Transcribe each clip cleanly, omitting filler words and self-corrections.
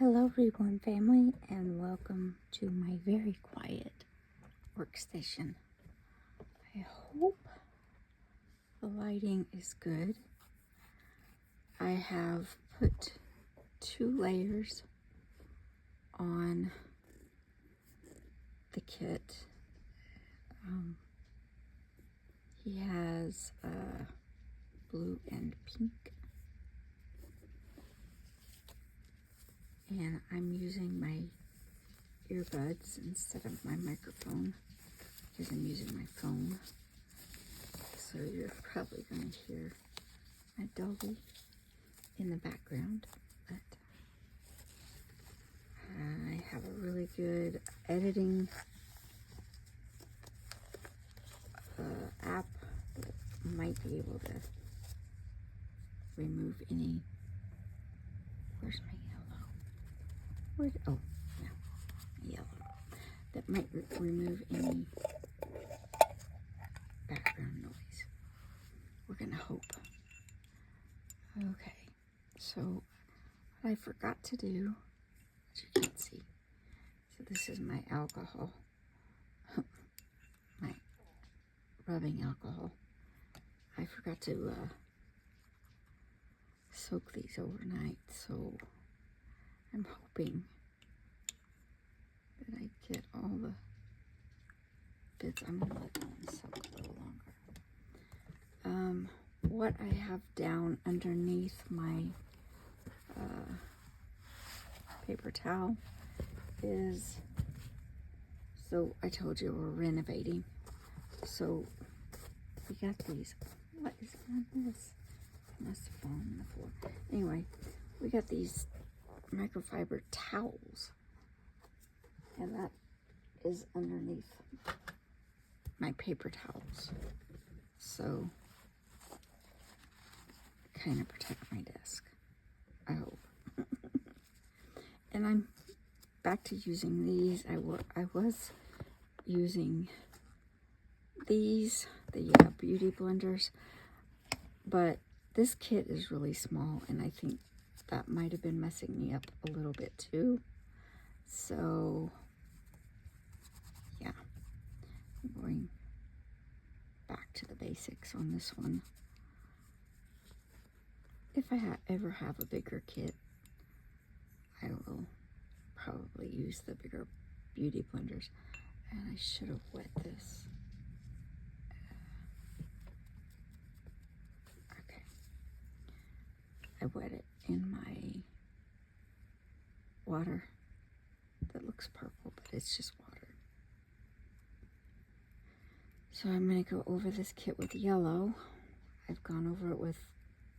Hello, Reborn family, and welcome to my very quiet workstation. I hope the lighting is good. I have put 2 layers on the kit. He has blue and pink. And I'm using my earbuds instead of my microphone because I'm using my phone. So you're probably going to hear my doggy in the background, but I have a really good editing app that might be able to remove any. Where's my yellow? Oh, yeah, my yellow. That might remove any background noise. We're gonna hope. Okay, so what I forgot to do, as you can see, so this is my alcohol, my rubbing alcohol. I forgot to soak these overnight, so I'm hoping that I get all the bits. I'm gonna let them soak a little longer. What I have down underneath my paper towel is, so I told you we're renovating, so we got these. What is on this? It must have fallen on the floor. Anyway, we got these microfiber towels, and that is underneath my paper towels, so kind of protect my desk, I hope. And I'm back to using these. I was using these, the beauty blenders, but this kit is really small, and I think that might have been messing me up a little bit too. So yeah, I'm going back to the basics on this one. If I ever have a bigger kit, I will probably use the bigger beauty blenders. And I should have wet this. Okay. I wet it in my water that looks purple, but it's just water. So I'm going to go over this kit with yellow. I've gone over it with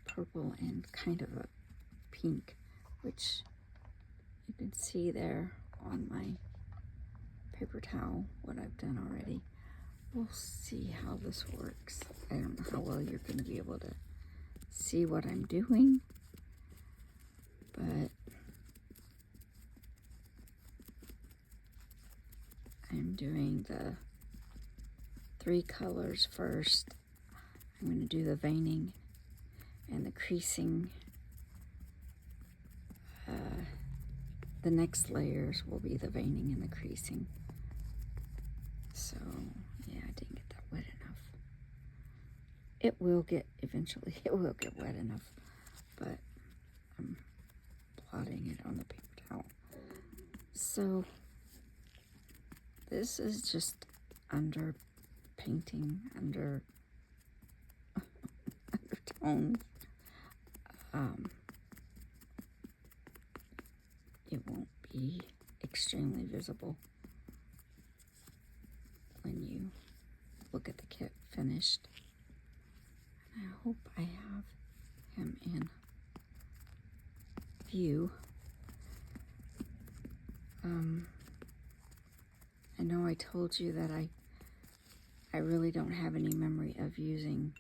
purple and kind of a pink, which you can see there on my paper towel what I've done already. We'll see how this works. I don't know how well you're going to be able to see what I'm doing, but I'm doing the 3 colors first. I'm going to do the veining and the creasing. The next layers will be the veining and the creasing. So yeah, I didn't get that wet enough. It will get, eventually it will get wet enough, but I'm blotting it on the paper towel. So this is just under painting, under undertones. It won't be extremely visible when you look at the kit finished. And I hope I have him in view. I know I told you that I really don't have any memory of using.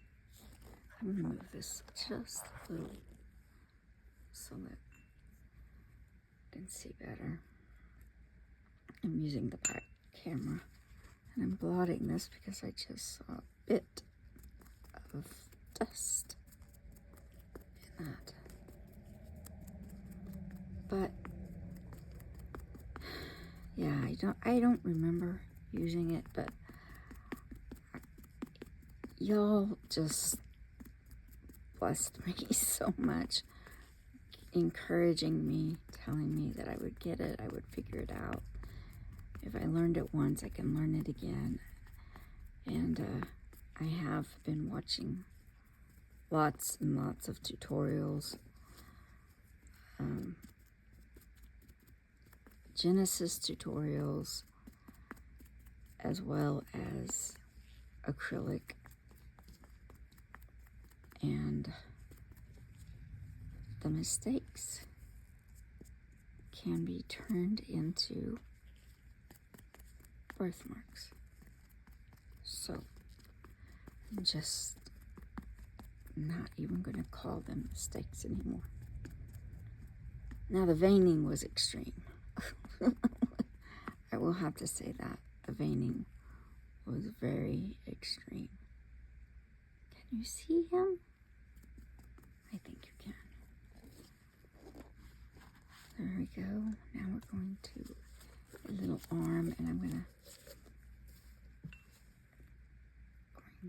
I'm going to move this just a little so that you can see better. I'm using the back camera, and I'm blotting this because I just saw a bit of dust in that. But I don't remember using it, but y'all just blessed me so much, encouraging me, telling me that I would get it, I would figure it out. If I learned it once, I can learn it again. And I have been watching lots and lots of tutorials. Genesis tutorials, as well as acrylic, and the mistakes can be turned into birthmarks. So I'm just not even going to call them mistakes anymore. Now the veining was extreme. I will have to say that. The veining was very extreme. Can you see him? I think you can. There we go. Now we're going to a little arm, and I'm going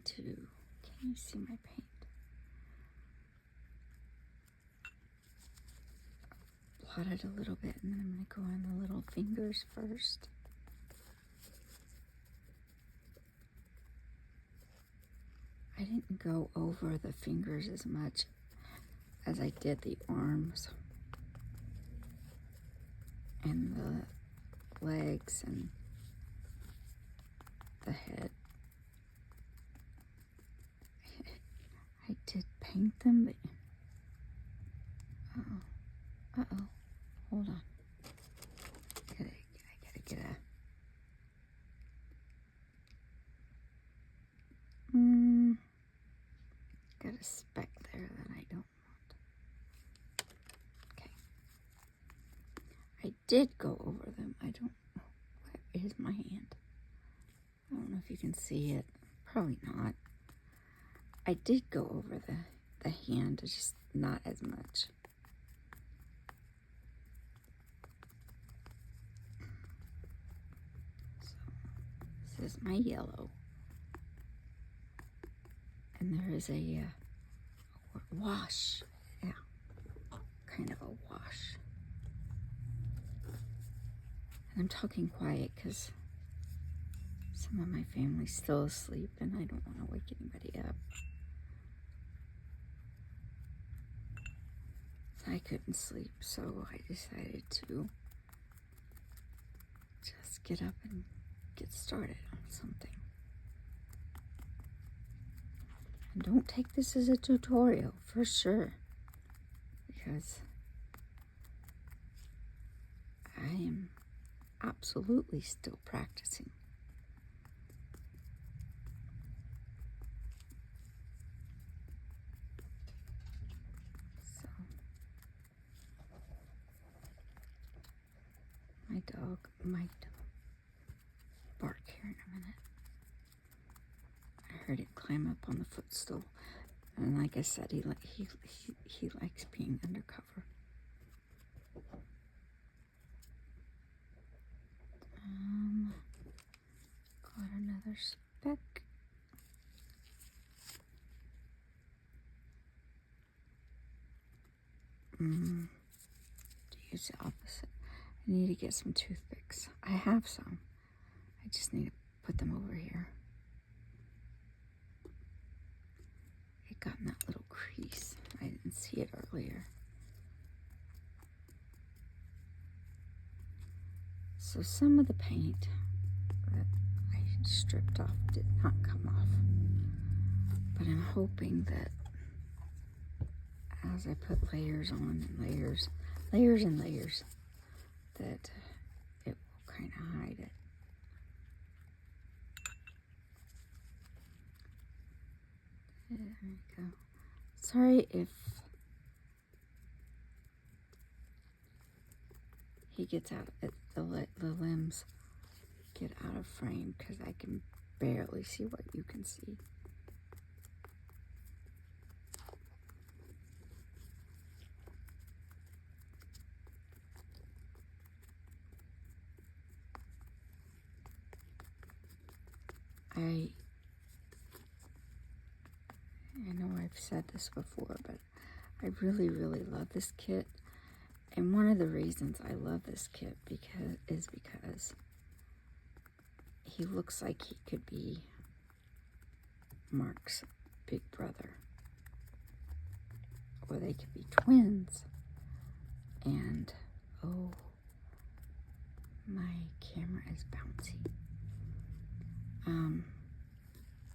to, can you see my paint? Blot it a little bit, and then I'm going to go on the little fingers first. I didn't go over the fingers as much as I did the arms and the legs and the head. I did paint them, but uh-oh, hold on. I gotta get a, got a speck there that I don't want. Okay. I did go over them. I don't know. Where is my hand? I don't know if you can see it. Probably not. I did go over the hand, just not as much. So, this is my yellow. And there is a wash. Yeah, kind of a wash. And I'm talking quiet because some of my family's still asleep and I don't want to wake anybody up. I couldn't sleep, so I decided to just get up and get started on something. And don't take this as a tutorial, for sure, because I am absolutely still practicing. My dog might bark here in a minute. I heard it climb up on the footstool, and like I said, he likes being undercover. Got another speck. To use the opposite. I need to get some toothpicks. I have some. I just need to put them over here. It got in that little crease. I didn't see it earlier. So some of the paint that I stripped off did not come off. But I'm hoping that as I put layers on and layers and layers, that it will kind of hide it. There we go. Sorry if he gets out, the limbs get out of frame because I can barely see what you can see. I know I've said this before, but I really, really love this kit. And one of the reasons I love this kit is because he looks like he could be Mark's big brother. Or they could be twins. And, oh, my camera is bouncy.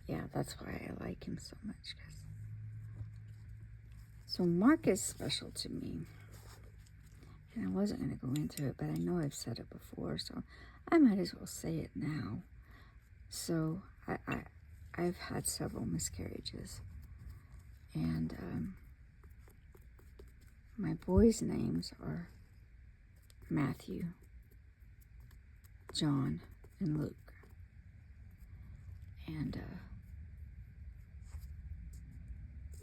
Yeah, that's why I like him so much. So Mark is special to me. And I wasn't going to go into it, but I know I've said it before, so I might as well say it now. So I've had several miscarriages. And my boys' names are Matthew, John, and Luke. And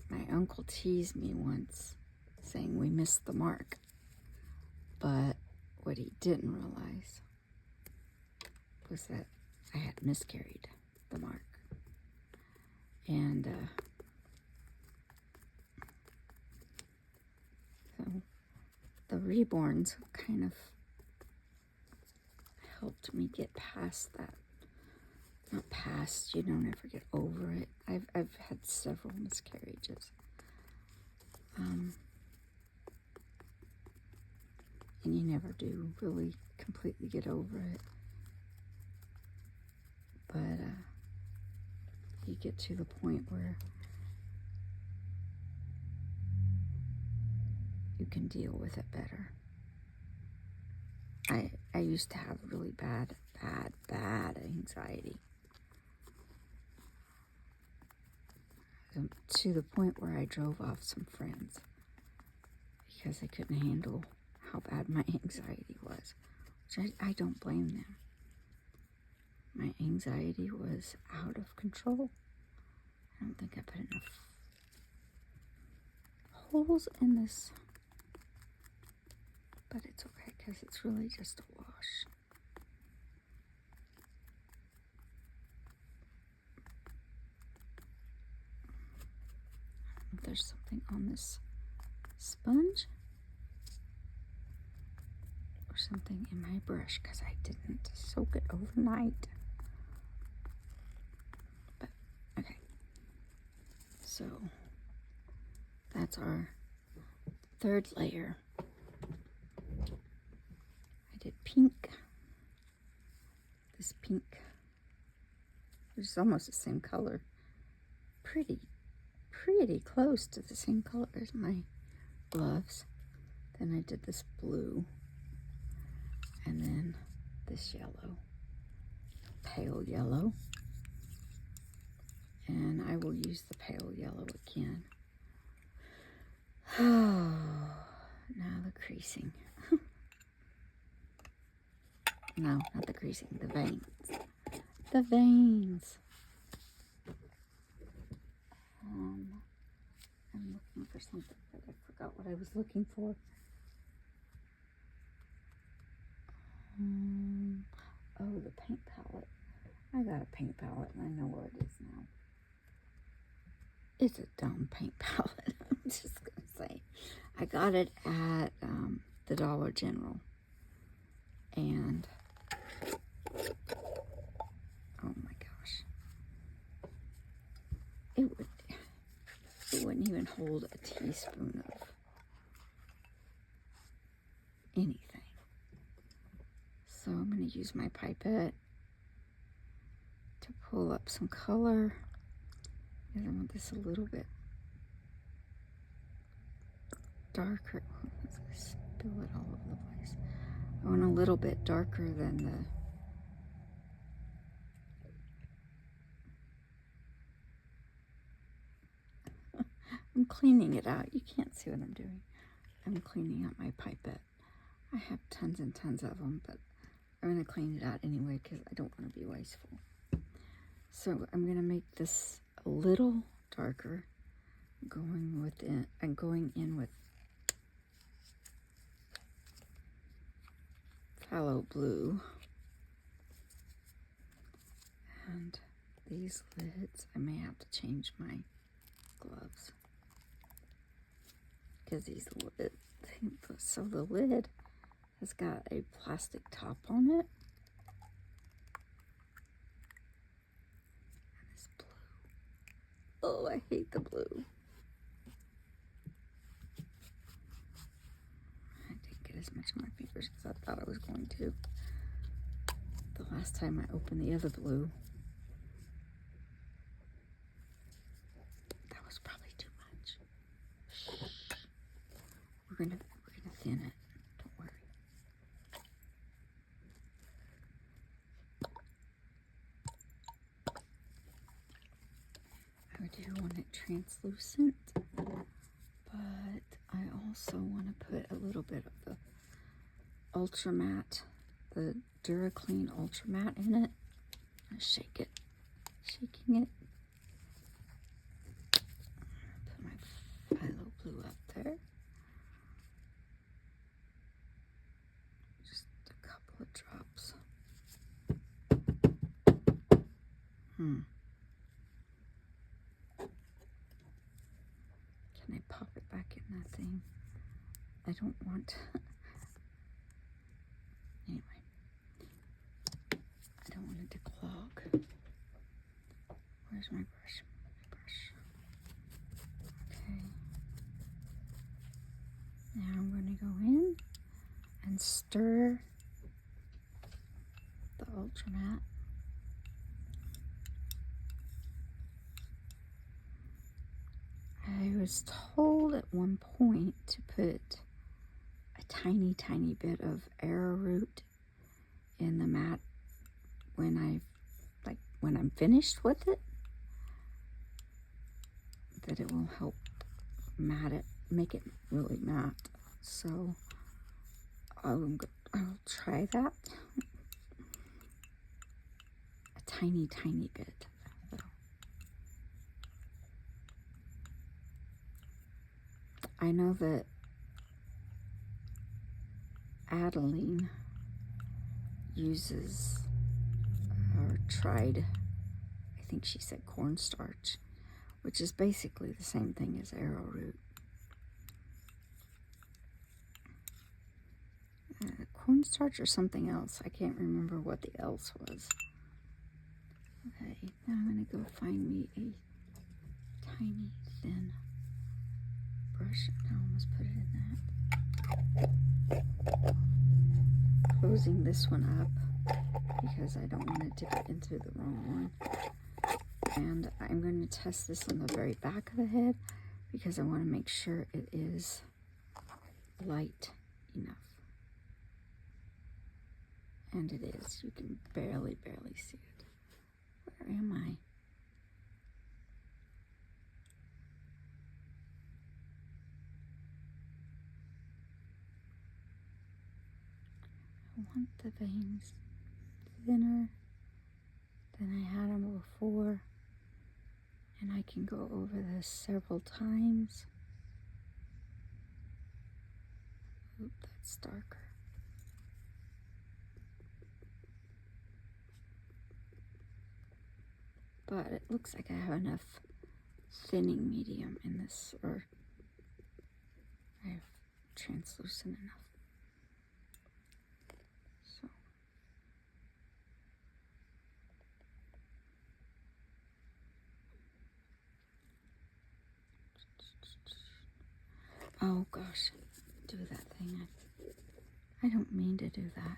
my uncle teased me once, saying we missed the mark. But what he didn't realize was that I had miscarried the mark. And so the reborns kind of helped me get past that. Not past, you don't ever get over it. I've had several miscarriages. And you never do really completely get over it. But you get to the point where you can deal with it better. I used to have really bad anxiety. To the point where I drove off some friends because I couldn't handle how bad my anxiety was, which I don't blame them. My anxiety was out of control. I don't think I put enough holes in this, but it's okay because it's really just a wash. If there's something on this sponge or something in my brush because I didn't soak it overnight. But okay, so that's our third layer. I did pink, this pink, which is almost the same color, pretty close to the same color as my gloves. Then I did this blue, and then this yellow, pale yellow, and I will use the pale yellow again. Oh, now the creasing. No, not the creasing, the veins. The veins. I'm looking for something, but I forgot what I was looking for. Oh, the paint palette. I got a paint palette and I know where it is now. It's a dumb paint palette. I'm just going to say. I got it at the Dollar General. And, oh my gosh. It wouldn't even hold a teaspoon of anything. So I'm going to use my pipette to pull up some color. And I want this a little bit darker. Oh, I'm going to spill it all over the place. I want a little bit darker than the I'm cleaning it out. You can't see what I'm doing. I'm cleaning out my pipette. I have tons and tons of them, but I'm going to clean it out anyway because I don't want to be wasteful. So I'm going to make this a little darker, going in with phthalo blue and these lids. I may have to change my gloves because these lids, so the lid has got a plastic top on it. And it's blue. Oh, I hate the blue. I didn't get as much on my fingers as I thought I was going to. The last time I opened the other blue, that was probably too much. Shh. We're gonna thin it. Don't worry. I do want it translucent, but I also want to put a little bit of the Ultra Matte, the DuraClean Ultra Matte in it. I shake it, shaking it. Put my phthalo blue up there. Just a couple of drops. Can I pop it back in that thing? I don't want. Anyway, I don't want it to clog. Where's my brush? Okay. Now I'm going to go in and stir the Ultra Matte. I was told at one point to put a tiny, tiny bit of arrowroot in the mat when I'm finished with it, that it will help matte it, make it really matte. So I'll try that. A tiny, tiny bit. I know that Adeline uses, or tried, I think she said cornstarch, which is basically the same thing as arrowroot. Cornstarch or something else. I can't remember what the else was. Okay, now I'm going to go find me a tiny, thin brush. I almost put it in that. Closing this one up because I don't want it to get into the wrong one. And I'm going to test this on the very back of the head because I want to make sure it is light enough. And it is. You can barely see it. Where am I? I want the veins thinner than I had them before. And I can go over this several times. Oop, that's darker. But it looks like I have enough thinning medium in this, or I have translucent enough. So. Oh gosh, do that thing. I don't mean to do that.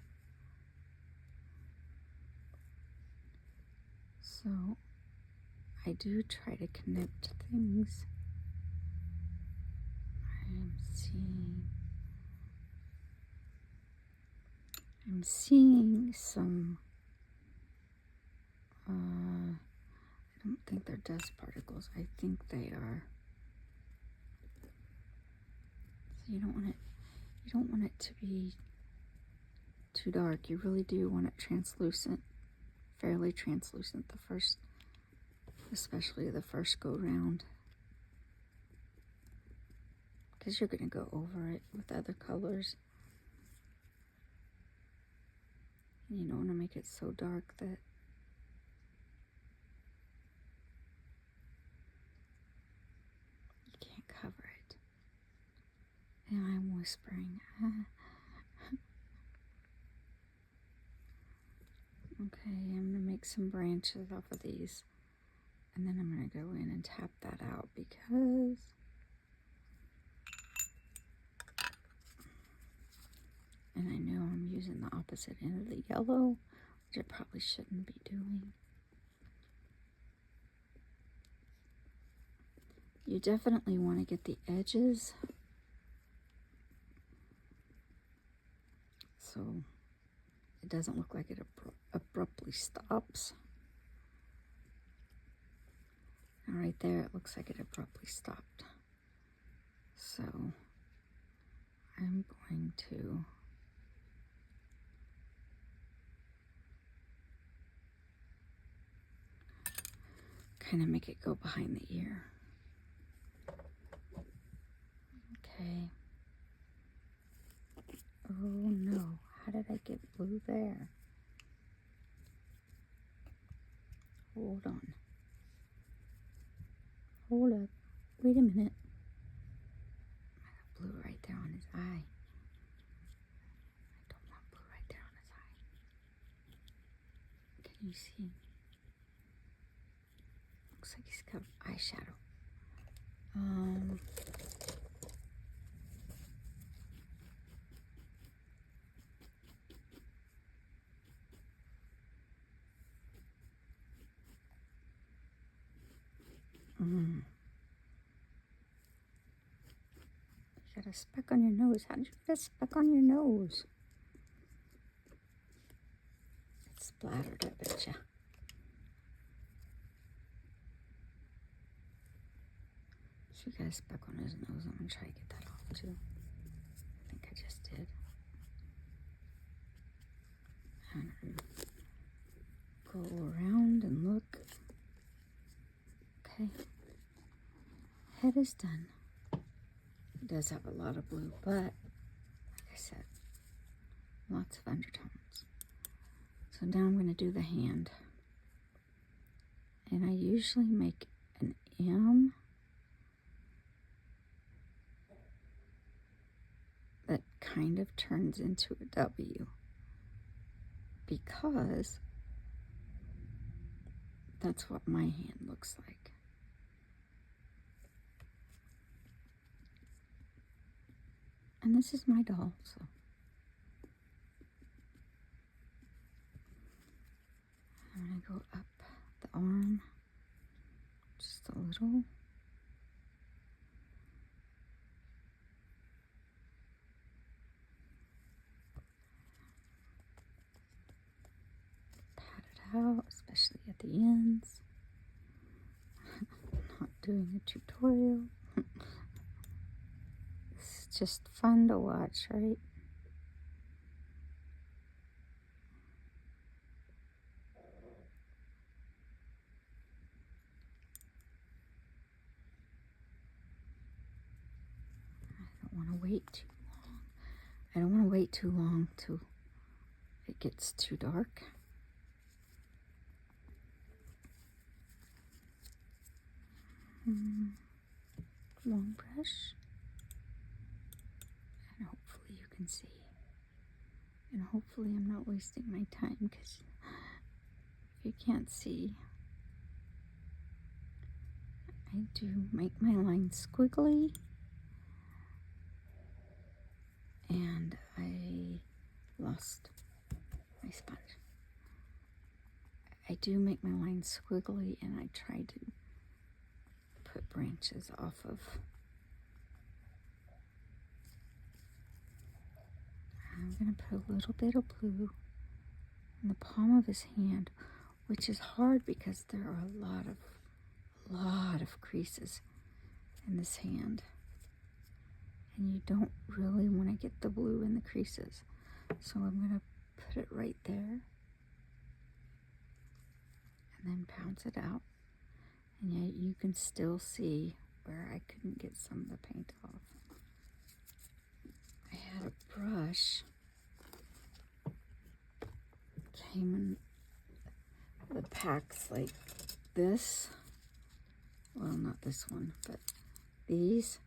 So I do try to connect things. I'm seeing some, I don't think they're dust particles. I think they are. So you don't want it to be too dark. You really do want it translucent, fairly translucent especially the first go round. Because you're going to go over it with other colors. And you don't want to make it so dark that whispering. Okay, I'm going to make some branches off of these. And then I'm going to go in and tap that out because and I know I'm using the opposite end of the yellow, which I probably shouldn't be doing. You definitely want to get the edges so it doesn't look like it abruptly stops. And right there, it looks like it abruptly stopped. So I'm going to kind of make it go behind the ear. Okay. Oh no, how did I get blue there? Hold on. Hold up. Wait a minute. I got blue right there on his eye. I don't want blue right there on his eye. Can you see? Looks like he's got eyeshadow. You got a speck on your nose. How did you get a speck on your nose? It splattered, I betcha. She got a speck on his nose. I'm gonna try to get that off too. I think I just did. And go around and look. Okay. Head is done. It does have a lot of blue, but like I said, lots of undertones. So now I'm going to do the hand. And I usually make an M that kind of turns into a W because that's what my hand looks like. And this is my doll, so. I'm going to go up the arm just a little. Pat it out, especially at the ends. I'm not doing a tutorial. It's just fun to watch, right? I don't want to wait too long. I don't want to wait too long till it gets too dark. Long brush. And hopefully you can see. And hopefully I'm not wasting my time because if you can't see, I do make my line squiggly. And I lost my sponge. I do make my line squiggly and I try to put branches off of. I'm going to put a little bit of blue in the palm of his hand, which is hard because there are a lot of creases in this hand. And you don't really want to get the blue in the creases. So I'm going to put it right there. And then pounce it out. And yet you can still see where I couldn't get some of the paint off. I had a brush. Came in the packs like this. Well, not this one, but these.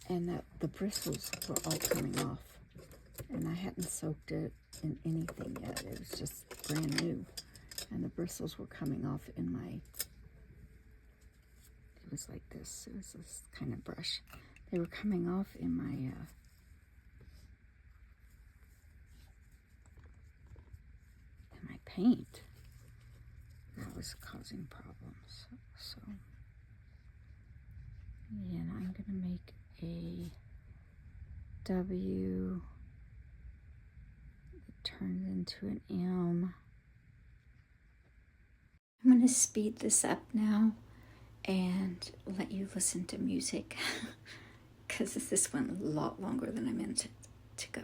and that the bristles were all coming off. And I hadn't soaked it in anything yet. It was just brand new. And the bristles were coming off in my, it was like this. It was this kind of brush. They were coming off in my paint. That was causing problems. So, yeah, and I'm gonna make a W that turns into an M. I'm gonna speed this up now and let you listen to music because this went a lot longer than I meant it to go.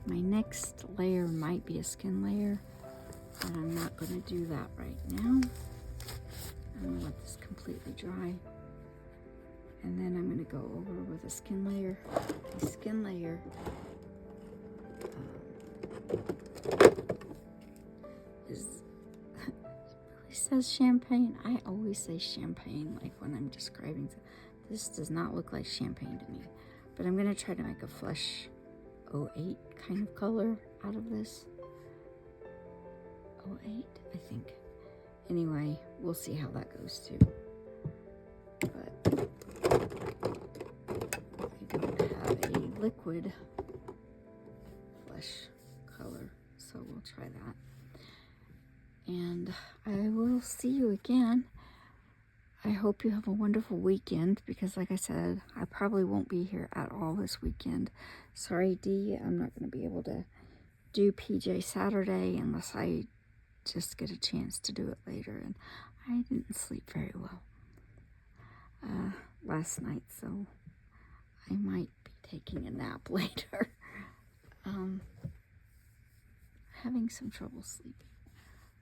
My next layer might be a skin layer, but I'm not going to do that right now. I'm going to let this completely dry, and then I'm going to go over with a skin layer. A skin layer is it really says champagne. I always say champagne, like when I'm describing. This does not look like champagne to me, but I'm going to try to make a flesh 08 kind of color out of this. 08, I think. Anyway, we'll see how that goes too. But I don't have a liquid flesh color, so we'll try that. And I will see you again. I hope you have a wonderful weekend, because like I said, I probably won't be here at all this weekend. Sorry, Dee, I'm not going to be able to do PJ Saturday unless I just get a chance to do it later, and I didn't sleep very well. last night, so I might be taking a nap later. Having some trouble sleeping.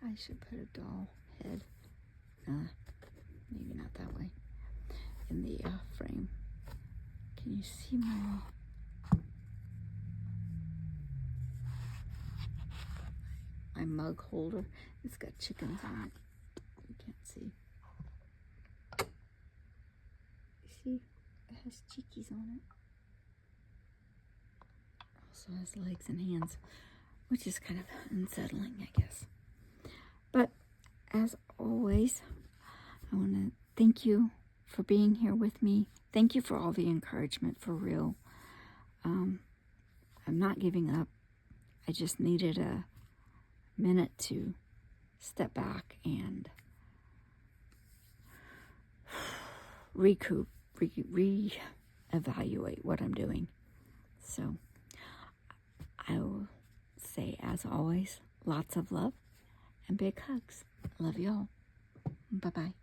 I should put a doll head, maybe not that way, in the frame. Can you see my mug holder? It's got chickens on it. You can't see. See, it has chickies on it. Also has legs and hands, which is kind of unsettling, I guess. But as always, I want to thank you for being here with me. Thank you for all the encouragement, for real. I'm not giving up. I just needed a minute to step back and recoup, reevaluate what I'm doing. So I will say, as always, lots of love and big hugs. Love y'all. Bye-bye.